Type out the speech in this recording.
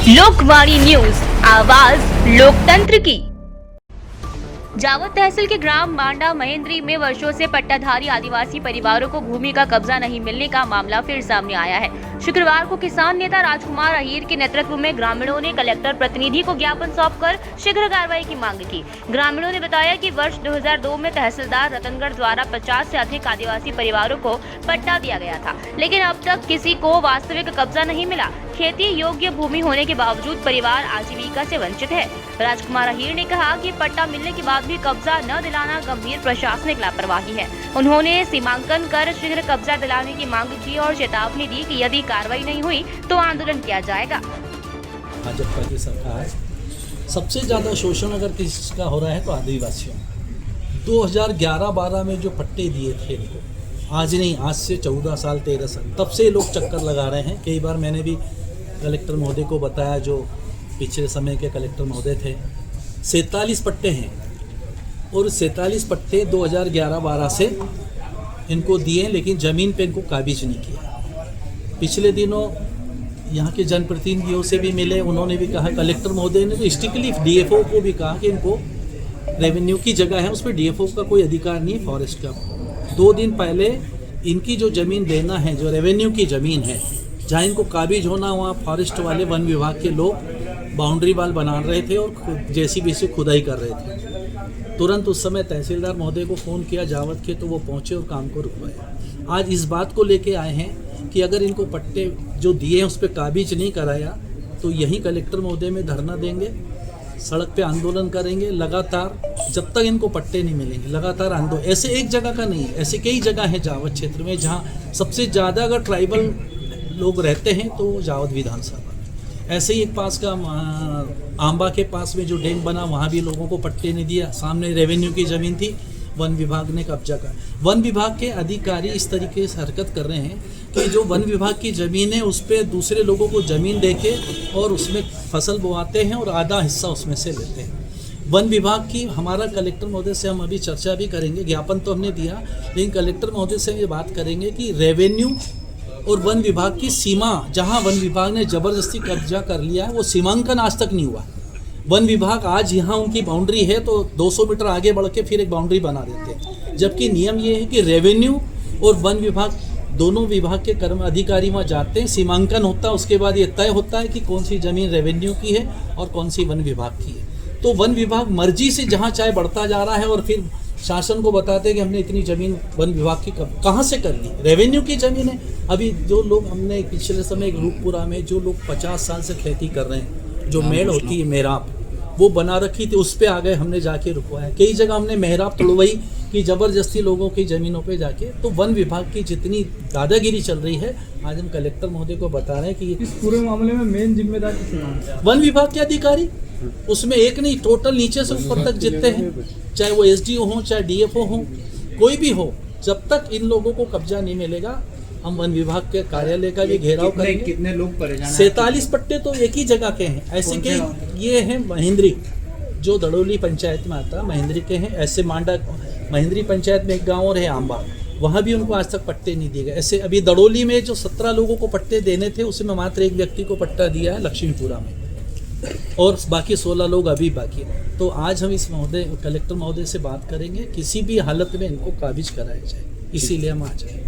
Lokvani news, आवाज लोकतंत्र की। जावद तहसील के ग्राम मांडा महेंद्री में वर्षों से पट्टाधारी आदिवासी परिवारों को भूमि का कब्जा नहीं मिलने का मामला फिर सामने आया है। शुक्रवार को किसान नेता राजकुमार अहीर के नेतृत्व में ग्रामीणों ने कलेक्टर प्रतिनिधि को ज्ञापन सौंपकर शीघ्र कार्रवाई की मांग की। ग्रामीणों ने बताया कि वर्ष 2002 में तहसीलदार रतनगढ़ द्वारा 50 से अधिक आदिवासी परिवारों को पट्टा दिया गया था, लेकिन अब तक किसी को वास्तविक कब्जा नहीं मिला। खेती योग्य भूमि होने के बावजूद परिवार आजीविका से वंचित है। राजकुमार अहीर ने कहा कि पट्टा मिलने के बाद भी कब्जा न दिलाना गंभीर प्रशासनिक लापरवाही है। उन्होंने सीमांकन कर शीघ्र कब्जा दिलाने की मांग की और चेतावनी दी कि यदि कार्रवाई नहीं हुई तो आंदोलन किया जाएगा। भाजपा की सरकार सबसे ज़्यादा शोषण अगर किसका हो रहा है तो आदिवासियों। 2011-12 में जो पट्टे दिए थे इनको, आज नहीं, आज से 14 साल 13 साल तब से लोग चक्कर लगा रहे हैं। कई बार मैंने भी कलेक्टर महोदय को बताया, जो पिछले समय के कलेक्टर महोदय थे। 47 पट्टे हैं और 47 पट्टे 2011-12 से इनको दिए, लेकिन ज़मीन पे इनको काबिज नहीं किया। पिछले दिनों यहाँ के जनप्रतिनिधियों से भी मिले, उन्होंने भी कहा, कलेक्टर महोदय ने तो स्ट्रिक्टली डीएफओ को भी कहा कि इनको रेवेन्यू की जगह है, उस पर डीएफओ का कोई अधिकार नहीं है फॉरेस्ट का। 2 दिन पहले इनकी जो ज़मीन देना है, जो रेवेन्यू की ज़मीन है, जहाँ इनको काबिज होना, वहाँ फॉरेस्ट वाले वन विभाग के लोग बाउंड्री वाल बना रहे थे और जेसीबी से खुदाई कर रहे थे। तुरंत उस समय तहसीलदार महोदय को फ़ोन किया जावद के, तो वो पहुँचे और काम को रुकवाया। आज इस बात को लेके आए हैं कि अगर इनको पट्टे जो दिए हैं उस पर काबिज नहीं कराया तो यहीं कलेक्टर महोदय में धरना देंगे, सड़क पे आंदोलन करेंगे लगातार, जब तक इनको पट्टे नहीं मिलेंगे। लगातार आंदोलन, ऐसे एक जगह का नहीं, ऐसे कई जगह है जावद क्षेत्र में जहाँ सबसे ज़्यादा अगर ट्राइबल लोग रहते हैं तो जावद विधानसभा। ऐसे ही एक पास का आंबा के पास में जो डैम बना, वहाँ भी लोगों को पट्टे नहीं दिया। सामने रेवेन्यू की ज़मीन थी, वन विभाग ने कब्जा कर। वन विभाग के अधिकारी इस तरीके से हरकत कर रहे हैं कि जो वन विभाग की ज़मीन है उस पर दूसरे लोगों को ज़मीन देके और उसमें फसल बोआते हैं और आधा हिस्सा उसमें से लेते हैं। वन विभाग की हमारा कलेक्टर महोदय से हम अभी चर्चा भी करेंगे, ज्ञापन तो हमने दिया, लेकिन कलेक्टर महोदय से ये बात करेंगे कि रेवेन्यू और वन विभाग की सीमा, जहाँ वन विभाग ने ज़बरदस्ती कब्जा कर लिया है, वो सीमांकन आज तक नहीं हुआ। वन विभाग आज यहाँ उनकी बाउंड्री है तो 200 मीटर आगे बढ़ के फिर एक बाउंड्री बना देते हैं, जबकि नियम ये है कि रेवेन्यू और वन विभाग दोनों विभाग के कर्म अधिकारी वहाँ जाते हैं, सीमांकन होता है, उसके बाद ये तय होता है कि कौन सी ज़मीन रेवेन्यू की है और कौन सी वन विभाग की है। तो वन विभाग मर्जी से जहाँ चाहे बढ़ता जा रहा है और फिर शासन को बताते हैं कि हमने इतनी ज़मीन वन विभाग की कहाँ से कर ली, रेवेन्यू की ज़मीन है। अभी जो लोग हमने पिछले समय रूपपुरा में जो लोग 50 साल से खेती कर रहे हैं, जो मेड़ होती है मेहराब, वो बना रखी थी, उस पर आ गए, हमने जाके रुकवाया। कई जगह हमने मेहराब तोड़वाई कि ज़बरदस्ती लोगों की ज़मीनों पे जाके। तो वन विभाग की जितनी दादागिरी चल रही है, आज हम कलेक्टर महोदय को बता रहे हैं कि इस पूरे मामले में मेन जिम्मेदार किसका है? वन विभाग के अधिकारी, उसमें एक नहीं, टोटल नीचे से ऊपर तक जितने हैं, चाहे वो एसडीओ हो चाहे डीएफओ हो, कोई भी हो, जब तक इन लोगों को कब्जा नहीं मिलेगा हम वन विभाग के कार्यालय का भी घेराव करेंगे। कितने लोग परेशान? 47 पट्टे तो एक ही जगह के हैं। ऐसे के ये हैं महेंद्री, जो दड़ोली पंचायत में आता है, महेंद्री के हैं। ऐसे मांडा महेंद्री पंचायत में एक गांव और है आंबा, वहाँ भी उनको आज तक पट्टे नहीं दिए गए। ऐसे अभी दड़ोली में जो 17 लोगों को पट्टे देने थे, उसमें मात्र एक व्यक्ति को पट्टा दिया है लक्ष्मीपुरा में, और बाकी 16 लोग अभी बाकी हैं। तो आज हम इस कलेक्टर महोदय से बात करेंगे, किसी भी हालत में इनको काबिज कराया जाए, इसीलिए हम आ जाए।